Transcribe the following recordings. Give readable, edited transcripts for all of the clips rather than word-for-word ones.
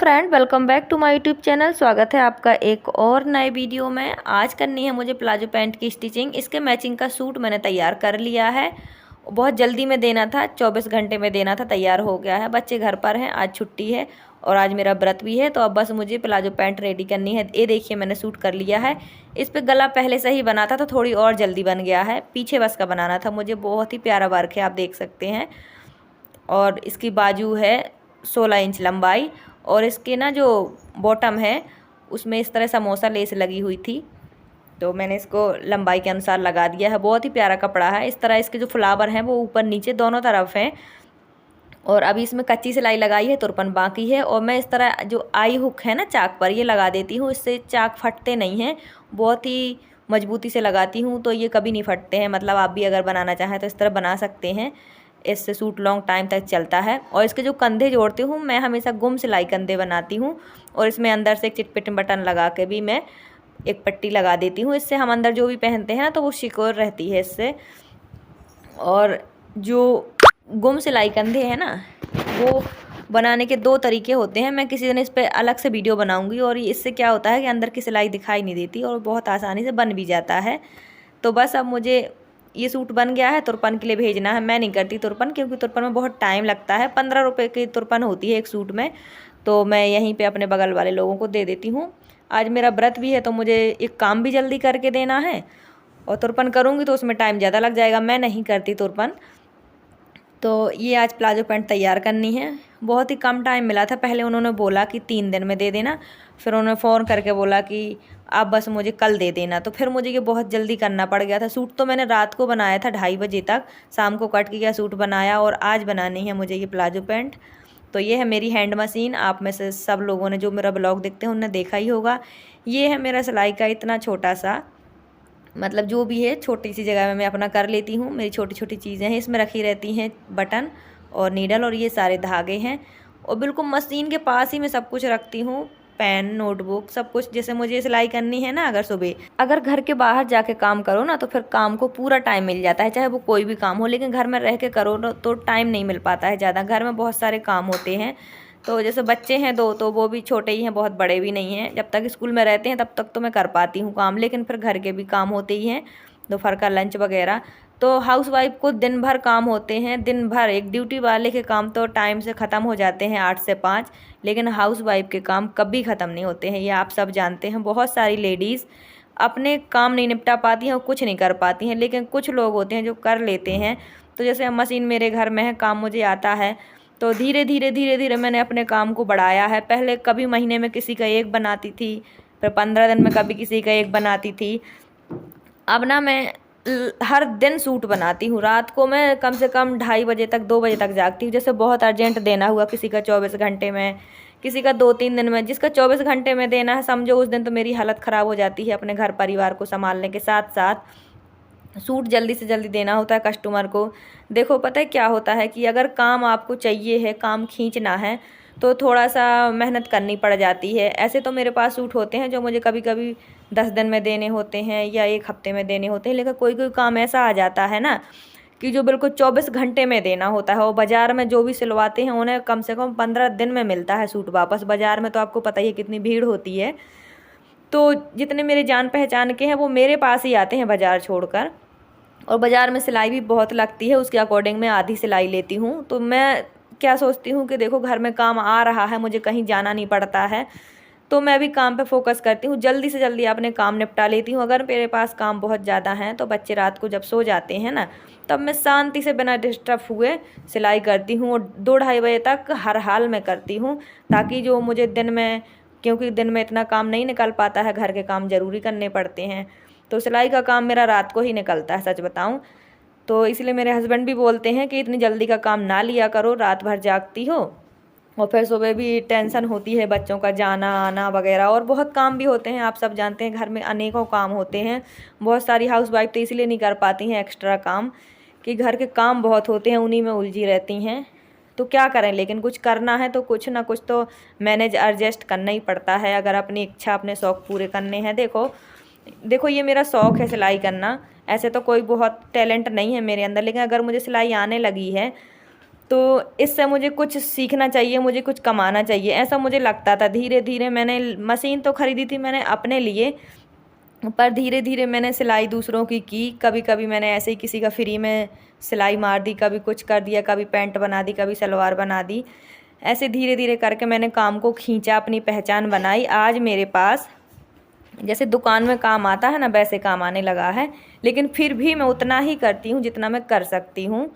Friend, welcome back to my YouTube channel. स्वागत है आपका एक और नए वीडियो में। आज करनी है मुझे प्लाजो पैंट की स्टिचिंग। इसके मैचिंग का सूट मैंने तैयार कर लिया है। बहुत जल्दी में देना था, 24 घंटे में देना था, तैयार हो गया है। बच्चे घर पर हैं, आज छुट्टी है और आज मेरा व्रत भी है, तो अब बस मुझे प्लाजो पैंट रेडी करनी है। ये देखिए मैंने सूट कर लिया है। इस पर गला पहले से ही बना था तो थोड़ी और जल्दी बन गया है। पीछे बस का बनाना था मुझे। बहुत ही प्यारा वर्क है, आप देख सकते हैं। और इसकी बाजू है 16 इंच लंबाई और इसके ना जो बॉटम है उसमें इस तरह समोसा लेस लगी हुई थी, तो मैंने इसको लंबाई के अनुसार लगा दिया है। बहुत ही प्यारा कपड़ा है। इस तरह इसके जो फ्लावर हैं वो ऊपर नीचे दोनों तरफ हैं। और अभी इसमें कच्ची सिलाई लगाई है, तुरपन बाकी है। और मैं इस तरह जो आई हुक है ना चाक पर, ये लगा देती हूँ। इससे चाक फटते नहीं हैं, बहुत ही मजबूती से लगाती हूँ तो ये कभी नहीं फटते हैं। मतलब आप भी अगर बनाना चाहें तो इस तरह बना सकते हैं। इससे सूट लॉन्ग टाइम तक चलता है। और इसके जो कंधे जोड़ती हूँ मैं हमेशा गुम सिलाई कंधे बनाती हूँ। और इसमें अंदर से एक चिटपिट बटन लगा के भी मैं एक पट्टी लगा देती हूँ। इससे हम अंदर जो भी पहनते हैं ना तो वो सिक्योर रहती है इससे। और जो गुम सिलाई कंधे हैं ना वो बनाने के दो तरीके होते हैं। मैं किसी दिन इस पर अलग से वीडियो बनाऊंगी। और इससे क्या होता है कि अंदर की सिलाई दिखाई नहीं देती और बहुत आसानी से बन भी जाता है। तो बस अब मुझे ये सूट बन गया है। तुरपन के लिए भेजना है। मैं नहीं करती तुरपन, क्योंकि तुरपन में बहुत टाइम लगता है। 15 रुपये की तुरपन होती है एक सूट में, तो मैं यहीं पे अपने बगल वाले लोगों को दे देती हूँ। आज मेरा व्रत भी है तो मुझे एक काम भी जल्दी करके देना है और तुरपन करूँगी तो उसमें टाइम ज़्यादा लग जाएगा। मैं नहीं करती तुरपन। तो ये आज प्लाजो पैंट तैयार करनी है। बहुत ही कम टाइम मिला था। पहले उन्होंने बोला कि 3 दिन में दे देना, फिर उन्होंने फ़ोन करके बोला कि आप बस मुझे कल दे देना। तो फिर मुझे ये बहुत जल्दी करना पड़ गया था। सूट तो मैंने रात को बनाया था 2:30 बजे तक, शाम को कट किया सूट बनाया और आज बनानी है मुझे ये प्लाजो पैंट। तो ये है मेरी हैंड मशीन। आप में से सब लोगों ने जो मेरा ब्लॉग देखते हैं उन्होंने देखा ही होगा। ये है मेरा सिलाई का इतना छोटा सा, मतलब जो भी है छोटी सी जगह में मैं अपना कर लेती हूँ। मेरी छोटी छोटी चीज़ें हैं इसमें रखी रहती हैं, बटन और नीडल और ये सारे धागे हैं। और बिल्कुल मशीन के पास ही मैं सब कुछ रखती हूँ, पेन, नोटबुक, सब कुछ। जैसे मुझे सिलाई करनी है ना, अगर घर के बाहर जाके काम करो ना तो फिर काम को पूरा टाइम मिल जाता है, चाहे वो कोई भी काम हो। लेकिन घर में रह के करो ना तो टाइम नहीं मिल पाता है ज़्यादा। घर में बहुत सारे काम होते हैं। तो जैसे बच्चे हैं 2, तो वो भी छोटे ही हैं, बहुत बड़े भी नहीं हैं। जब तक स्कूल में रहते हैं तब तक तो मैं कर पाती हूँ काम, लेकिन फिर घर के भी काम होते ही हैं, दोपहर का लंच वगैरह। तो हाउसवाइफ को दिन भर काम होते हैं, दिन भर। एक ड्यूटी वाले के काम तो टाइम से ख़त्म हो जाते हैं 8 से 5, लेकिन हाउसवाइफ के काम कभी ख़त्म नहीं होते हैं। ये आप सब जानते हैं। बहुत सारी लेडीज़ अपने काम नहीं निपटा पाती हैं और कुछ नहीं कर पाती हैं, लेकिन कुछ लोग होते हैं जो कर लेते हैं। तो जैसे मशीन मेरे घर में है, काम मुझे आता है, तो धीरे धीरे मैंने अपने काम को बढ़ाया है। पहले कभी महीने में किसी का एक बनाती थी, फिर 15 दिन में कभी किसी का एक बनाती थी। अब ना मैं हर दिन सूट बनाती हूँ। रात को मैं कम से कम 2:30 बजे तक, 2 बजे तक जागती हूँ। जैसे बहुत अर्जेंट देना हुआ किसी का 24 घंटे में, किसी का 2-3 दिन में। जिसका 24 घंटे में देना है समझो उस दिन तो मेरी हालत ख़राब हो जाती है अपने घर परिवार को संभालने के साथ साथ। सूट जल्दी से जल्दी देना होता है कस्टमर को। देखो पता है क्या होता है कि अगर काम आपको चाहिए है, काम खींचना है, तो थोड़ा सा मेहनत करनी पड़ जाती है। ऐसे तो मेरे पास सूट होते हैं जो मुझे कभी कभी 10 दिन में देने होते हैं या 1 हफ्ते में देने होते हैं, लेकिन कोई कोई काम ऐसा आ जाता है ना कि जो बिल्कुल 24 घंटे में देना होता है। और बाज़ार में जो भी सिलवाते हैं उन्हें कम से कम 15 दिन में मिलता है सूट वापस। बाज़ार में तो आपको पता ही है कितनी भीड़ होती है। तो जितने मेरे जान पहचान के हैं वो मेरे पास ही आते हैं बाज़ार छोड़कर। और बाज़ार में सिलाई भी बहुत लगती है, उसके अकॉर्डिंग मैं आधी सिलाई लेती हूँ। तो मैं क्या सोचती हूँ कि देखो घर में काम आ रहा है, मुझे कहीं जाना नहीं पड़ता है, तो मैं भी काम पे फोकस करती हूँ। जल्दी से जल्दी अपने काम निपटा लेती हूँ। अगर मेरे पास काम बहुत ज़्यादा हैं तो बच्चे रात को जब सो जाते हैं ना, तब मैं शांति से बिना डिस्टर्ब हुए सिलाई करती हूँ। और 2-2:30 बजे तक हर हाल में करती हूँ, ताकि जो मुझे दिन में, क्योंकि दिन में इतना काम नहीं निकल पाता है, घर के काम ज़रूरी करने पड़ते हैं, तो सिलाई का काम मेरा रात को ही निकलता है, सच बताऊँ तो। इसलिए मेरे हस्बैंड भी बोलते हैं कि इतनी जल्दी का काम ना लिया करो, रात भर जागती हो। और फिर सुबह भी टेंशन होती है बच्चों का जाना आना वगैरह, और बहुत काम भी होते हैं। आप सब जानते हैं घर में अनेकों काम होते हैं। बहुत सारी हाउसवाइफ तो इसलिए नहीं कर पाती हैं एक्स्ट्रा काम कि घर के काम बहुत होते हैं, उन्हीं में उलझी रहती हैं। तो क्या करें, लेकिन कुछ करना है तो कुछ ना कुछ तो मैनेज एडजस्ट करना ही पड़ता है, अगर अपनी इच्छा, अपने शौक़ पूरे करने हैं। देखो ये मेरा शौक़ है सिलाई करना। ऐसे तो कोई बहुत टैलेंट नहीं है मेरे अंदर, लेकिन अगर मुझे सिलाई आने लगी है तो इससे मुझे कुछ सीखना चाहिए, मुझे कुछ कमाना चाहिए, ऐसा मुझे लगता था। धीरे धीरे मैंने मशीन तो ख़रीदी थी मैंने अपने लिए, पर धीरे धीरे मैंने सिलाई दूसरों की। कभी कभी मैंने ऐसे ही किसी का फ्री में सिलाई मार दी, कभी कुछ कर दिया, कभी पैंट बना दी, कभी सलवार बना दी। ऐसे धीरे धीरे करके मैंने काम को खींचा, अपनी पहचान बनाई। आज मेरे पास जैसे दुकान में काम आता है ना, वैसे काम आने लगा है। लेकिन फिर भी मैं उतना ही करती हूँ जितना मैं कर सकती हूँ,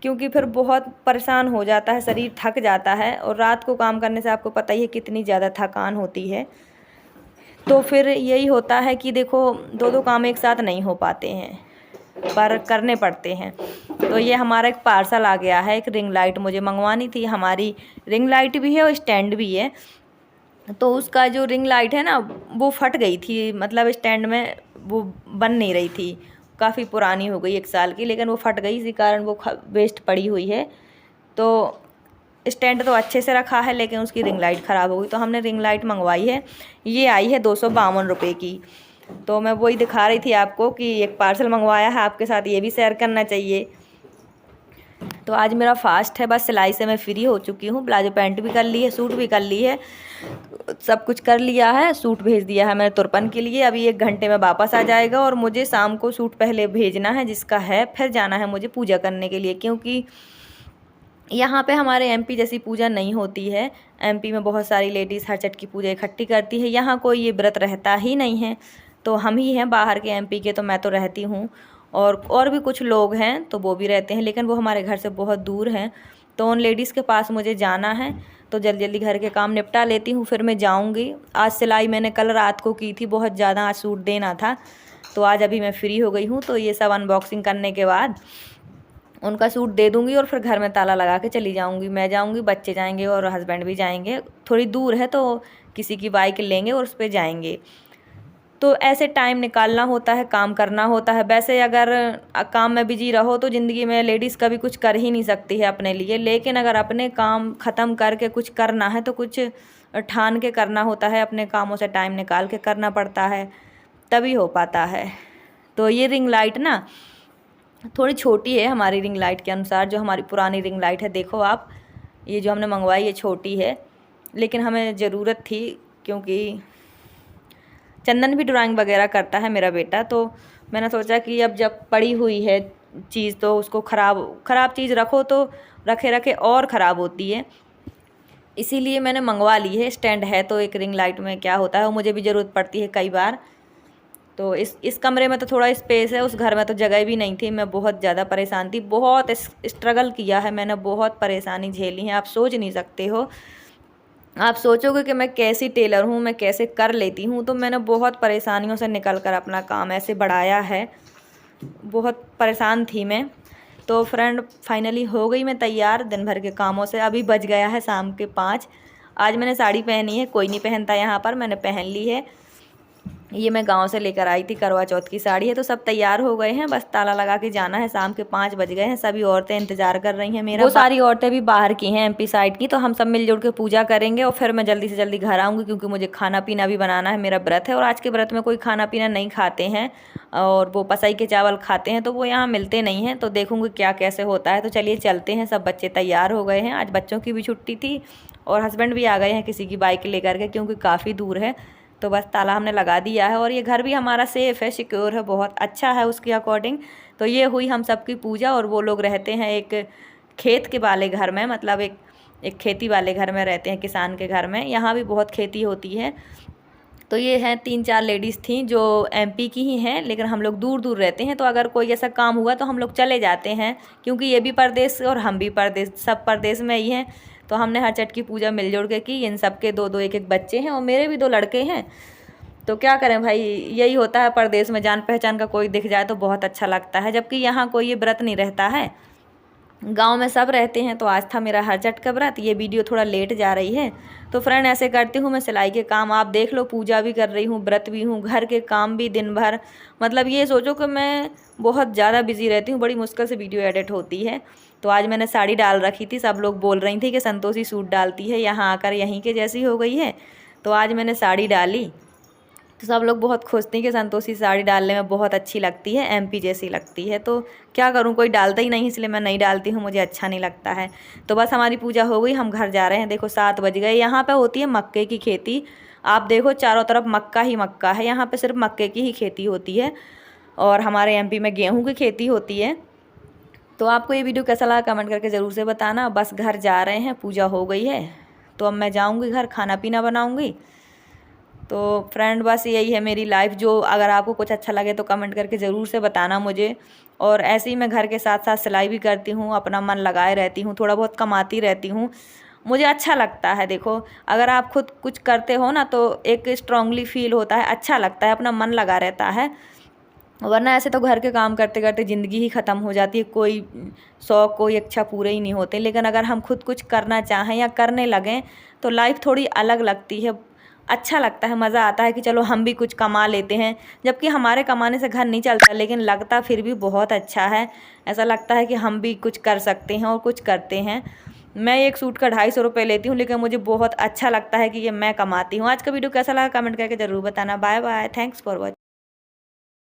क्योंकि फिर बहुत परेशान हो जाता है, शरीर थक जाता है। और रात को काम करने से आपको पता ही है कितनी ज़्यादा थकान होती है। तो फिर यही होता है कि देखो, दो दो काम एक साथ नहीं हो पाते हैं, पर करने पड़ते हैं। तो ये हमारा एक पार्सल आ गया है, एक रिंग लाइट मुझे मंगवानी थी। हमारी रिंग लाइट भी है और स्टैंड भी है। तो उसका जो रिंग लाइट है ना, वो फट गई थी, मतलब स्टैंड में वो बन नहीं रही थी। काफ़ी पुरानी हो गई, 1 साल की, लेकिन वो फट गई, इसी कारण वो वेस्ट पड़ी हुई है। तो स्टैंड तो अच्छे से रखा है, लेकिन उसकी रिंग लाइट ख़राब हो गई। तो हमने रिंग लाइट मंगवाई है, ये आई है 252 रुपये की। तो मैं वही दिखा रही थी आपको कि एक पार्सल मंगवाया है, आपके साथ ये भी शेयर करना चाहिए। तो आज मेरा फास्ट है, बस सिलाई से मैं फ्री हो चुकी हूँ। प्लाजो पैंट भी कर ली है, सूट भी कर ली है, सब कुछ कर लिया है। सूट भेज दिया है मैंने तुरपन के लिए, अभी 1 घंटे में वापस आ जाएगा। और मुझे शाम को सूट पहले भेजना है जिसका है, फिर जाना है मुझे पूजा करने के लिए, क्योंकि यहाँ पे हमारे एमपी जैसी पूजा नहीं होती है। एमपी में बहुत सारी लेडीज़ हर छठ की पूजा इकट्ठी करती है, यहाँ कोई ये व्रत रहता ही नहीं है। तो हम ही हैं बाहर के एमपी के, तो मैं तो रहती हूँ, और भी कुछ लोग हैं तो वो भी रहते हैं, लेकिन वो हमारे घर से बहुत दूर हैं। तो उन लेडीज़ के पास मुझे जाना है, तो जल्दी जल्दी घर के काम निपटा लेती हूँ, फिर मैं जाऊँगी। आज सिलाई मैंने कल रात को की थी, बहुत ज़्यादा आज सूट देना था, तो आज अभी मैं फ्री हो गई हूँ। तो ये सब अनबॉक्सिंग करने के बाद उनका सूट दे दूँगी और फिर घर में ताला लगा के चली जाऊँगी। मैं जाऊँगी, बच्चे जाएंगे और हस्बैंड भी जाएंगे। थोड़ी दूर है तो किसी की बाइक लेंगे और उस पर जाएंगे। तो ऐसे टाइम निकालना होता है, काम करना होता है। वैसे अगर काम में बिजी रहो तो ज़िंदगी में लेडीज़ कभी कुछ कर ही नहीं सकती है अपने लिए, लेकिन अगर अपने काम ख़त्म करके कुछ करना है तो कुछ ठान के करना होता है, अपने कामों से टाइम निकाल के करना पड़ता है, तभी हो पाता है। तो ये रिंग लाइट ना थोड़ी छोटी है हमारी रिंग लाइट के अनुसार, जो हमारी पुरानी रिंग लाइट है। देखो आप, ये जो हमने मंगवाई ये छोटी है, लेकिन हमें ज़रूरत थी, क्योंकि चंदन भी ड्राइंग वगैरह करता है मेरा बेटा। तो मैंने सोचा कि अब जब पड़ी हुई है चीज़ तो उसको ख़राब चीज़ रखो तो रखे रखे और ख़राब होती है, इसीलिए मैंने मंगवा ली है। स्टैंड है तो एक रिंग लाइट में क्या होता है, मुझे भी ज़रूरत पड़ती है कई बार। तो इस कमरे में तो थोड़ा स्पेस है, उस घर में तो जगह भी नहीं थी। मैं बहुत ज़्यादा परेशान थी, बहुत स्ट्रगल किया है मैंने, बहुत परेशानी झेली है, आप सोच नहीं सकते हो। आप सोचोगे कि मैं कैसी टेलर हूँ, मैं कैसे कर लेती हूँ। तो मैंने बहुत परेशानियों से निकल कर अपना काम ऐसे बढ़ाया है, बहुत परेशान थी मैं। तो फ्रेंड फाइनली हो गई मैं तैयार दिन भर के कामों से। अभी बज गया है शाम के 5। आज मैंने साड़ी पहनी है, कोई नहीं पहनता यहाँ पर, मैंने पहन ली है। ये मैं गांव से लेकर आई थी, करवा चौथ की साड़ी है। तो सब तैयार हो गए हैं, बस ताला लगा के जाना है। शाम के 5 बज गए हैं, सभी औरतें इंतजार कर रही हैं मेरा। वो सारी औरतें भी बाहर की हैं, एमपी साइड की। तो हम सब मिलजुल के पूजा करेंगे और फिर मैं जल्दी से जल्दी घर आऊँगी, क्योंकि मुझे खाना पीना भी बनाना है। मेरा व्रत है और आज के व्रत में कोई खाना पीना नहीं खाते हैं, और वो पसाई के चावल खाते हैं, तो वो यहाँ मिलते नहीं हैं। तो देखूँगी क्या कैसे होता है। तो चलिए चलते हैं। सब बच्चे तैयार हो गए हैं, आज बच्चों की भी छुट्टी थी और हस्बैंड भी आ गए हैं किसी की बाइक लेकर के, क्योंकि काफ़ी दूर है। तो बस ताला हमने लगा दिया है, और ये घर भी हमारा सेफ़ है, सिक्योर है, बहुत अच्छा है उसके अकॉर्डिंग। तो ये हुई हम सबकी पूजा। और वो लोग रहते हैं एक खेत के वाले घर में, मतलब एक खेती वाले घर में रहते हैं, किसान के घर में। यहाँ भी बहुत खेती होती है। तो ये हैं 3-4 लेडीज़ थीं जो एमपी की ही हैं, लेकिन हम लोग दूर दूर रहते हैं। तो अगर कोई ऐसा काम हुआ तो हम लोग चले जाते हैं, क्योंकि ये भी परदेश और हम भी परदेश, सब परदेश में ही हैं। तो हमने हर छठ की पूजा मिलजुल के की। इन सब के 2-2 1-1 बच्चे हैं, और मेरे भी 2 लड़के हैं। तो क्या करें भाई, यही होता है परदेश में, जान पहचान का कोई दिख जाए तो बहुत अच्छा लगता है। जबकि यहाँ कोई ये व्रत नहीं रहता है, गांव में सब रहते हैं। तो आज था मेरा हर छठ का व्रत। ये वीडियो थोड़ा लेट जा रही है। तो फ्रेंड ऐसे करती हूँ मैं सिलाई के काम, आप देख लो, पूजा भी कर रही हूँ, व्रत भी हूँ, घर के काम भी दिन भर। मतलब ये सोचो कि मैं बहुत ज़्यादा बिजी रहती हूँ, बड़ी मुश्किल से वीडियो एडिट होती है। तो आज मैंने साड़ी डाल रखी थी, सब लोग बोल रही थी कि संतोषी सूट डालती है, यहाँ आकर यहीं के जैसी हो गई है। तो आज मैंने साड़ी डाली। तो सब लोग बहुत खुश थी कि संतोषी साड़ी डालने में बहुत अच्छी लगती है, एमपी जैसी लगती है। तो क्या करूं, कोई डालता ही नहीं, इसलिए मैं नहीं डालती हूं, मुझे अच्छा नहीं लगता है। तो बस हमारी पूजा हो गई, हम घर जा रहे हैं। देखो 7 बज गए। यहाँ पे होती है मक्के की खेती। आप देखो चारों तरफ मक्का ही मक्का है, यहाँ पे सिर्फ मक्के की ही खेती होती है। और हमारे एमपी में गेहूँ की खेती होती है। तो आपको ये वीडियो कैसा लगा कमेंट करके ज़रूर से बताना। बस घर जा रहे हैं, पूजा हो गई है तो अब मैं जाऊंगी घर, खाना पीना बनाऊंगी। तो फ्रेंड बस यही है मेरी लाइफ। जो अगर आपको कुछ अच्छा लगे तो कमेंट करके ज़रूर से बताना मुझे। और ऐसे ही मैं घर के साथ साथ सिलाई भी करती हूँ, अपना मन लगाए रहती हूँ, थोड़ा बहुत कमाती रहती हूँ, मुझे अच्छा लगता है। देखो अगर आप खुद कुछ करते हो ना तो एक स्ट्रांगली फील होता है, अच्छा लगता है, अपना मन लगा रहता है। वरना ऐसे तो घर के काम करते करते ज़िंदगी ही ख़त्म हो जाती है, कोई शौक़ कोई इच्छा पूरे ही नहीं होते। लेकिन अगर हम खुद कुछ करना चाहें या करने लगें तो लाइफ थोड़ी अलग लगती है, अच्छा लगता है, मज़ा आता है कि चलो हम भी कुछ कमा लेते हैं। जबकि हमारे कमाने से घर नहीं चलता, लेकिन लगता फिर भी बहुत अच्छा है। ऐसा लगता है कि हम भी कुछ कर सकते हैं और कुछ करते हैं। मैं एक सूट का 250 रुपये लेती हूँ, लेकिन मुझे बहुत अच्छा लगता है कि ये मैं कमाती हूँ। आज का वीडियो कैसा लगा कमेंट करके ज़रूर बताना। Bye bye, thanks for watching.